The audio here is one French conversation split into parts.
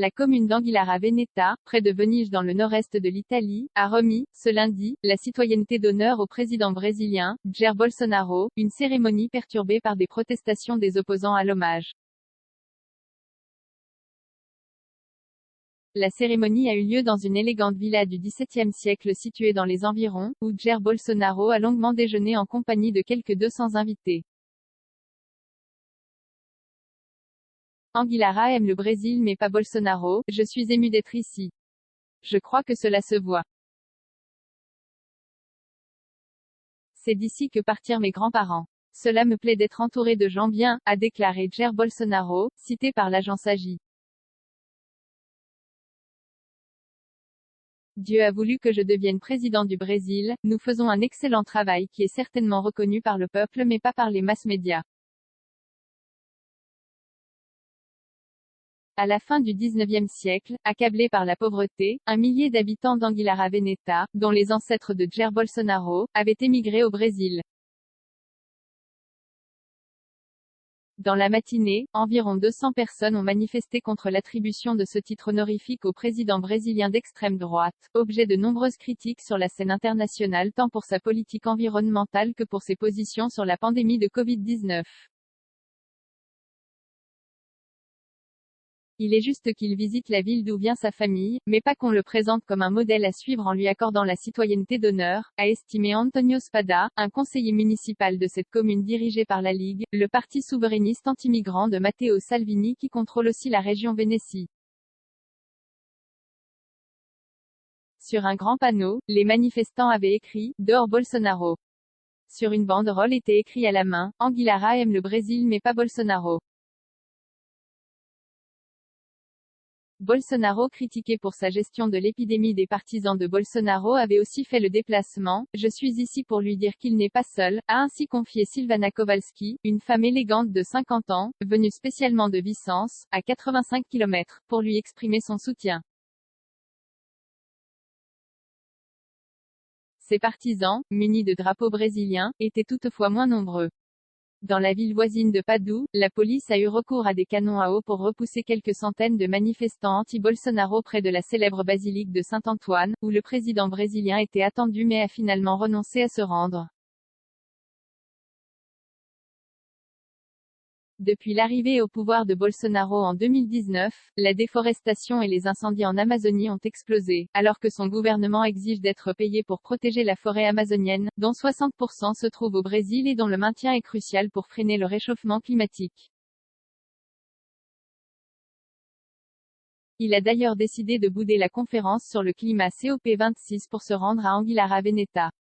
La commune d'Anguillara Veneta, près de Venise dans le nord-est de l'Italie, a remis, ce lundi, la citoyenneté d'honneur au président brésilien, Jair Bolsonaro, une cérémonie perturbée par des protestations des opposants à l'hommage. La cérémonie a eu lieu dans une élégante villa du XVIIe siècle située dans les environs, où Jair Bolsonaro a longuement déjeuné en compagnie de quelques 200 invités. Anguillara aime le Brésil mais pas Bolsonaro, je suis ému d'être ici. Je crois que cela se voit. C'est d'ici que partirent mes grands-parents. Cela me plaît d'être entouré de gens bien, a déclaré Jair Bolsonaro, cité par l'agence AGI. Dieu a voulu que je devienne président du Brésil, nous faisons un excellent travail qui est certainement reconnu par le peuple mais pas par les masses médias. À la fin du XIXe siècle, accablés par la pauvreté, un millier d'habitants d'Anguillara Veneta, dont les ancêtres de Jair Bolsonaro, avaient émigré au Brésil. Dans la matinée, environ 200 personnes ont manifesté contre l'attribution de ce titre honorifique au président brésilien d'extrême droite, objet de nombreuses critiques sur la scène internationale tant pour sa politique environnementale que pour ses positions sur la pandémie de Covid-19. Il est juste qu'il visite la ville d'où vient sa famille, mais pas qu'on le présente comme un modèle à suivre en lui accordant la citoyenneté d'honneur, a estimé Antonio Spada, un conseiller municipal de cette commune dirigée par la Ligue, le parti souverainiste anti-migrant de Matteo Salvini qui contrôle aussi la région Vénétie. Sur un grand panneau, les manifestants avaient écrit « Dehors Bolsonaro ». Sur une banderole était écrit à la main « Anguillara aime le Brésil mais pas Bolsonaro ». Bolsonaro critiqué pour sa gestion de l'épidémie. Des partisans de Bolsonaro avaient aussi fait le déplacement, je suis ici pour lui dire qu'il n'est pas seul, a ainsi confié Silvana Kowalski, une femme élégante de 50 ans, venue spécialement de Vicence, à 85 km, pour lui exprimer son soutien. Ses partisans, munis de drapeaux brésiliens, étaient toutefois moins nombreux. Dans la ville voisine de Padoue, la police a eu recours à des canons à eau pour repousser quelques centaines de manifestants anti-Bolsonaro près de la célèbre basilique de Saint-Antoine, où le président brésilien était attendu mais a finalement renoncé à se rendre. Depuis l'arrivée au pouvoir de Bolsonaro en 2019, la déforestation et les incendies en Amazonie ont explosé, alors que son gouvernement exige d'être payé pour protéger la forêt amazonienne, dont 60% se trouve au Brésil et dont le maintien est crucial pour freiner le réchauffement climatique. Il a d'ailleurs décidé de bouder la conférence sur le climat COP26 pour se rendre à Anguillara Veneta.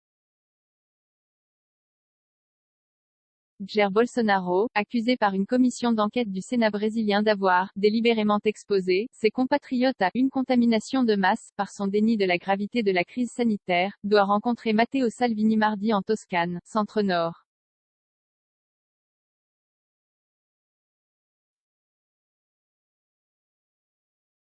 Jair Bolsonaro, accusé par une commission d'enquête du Sénat brésilien d'avoir, délibérément exposé, ses compatriotes à une contamination de masse, par son déni de la gravité de la crise sanitaire, doit rencontrer Matteo Salvini mardi en Toscane, centre-nord.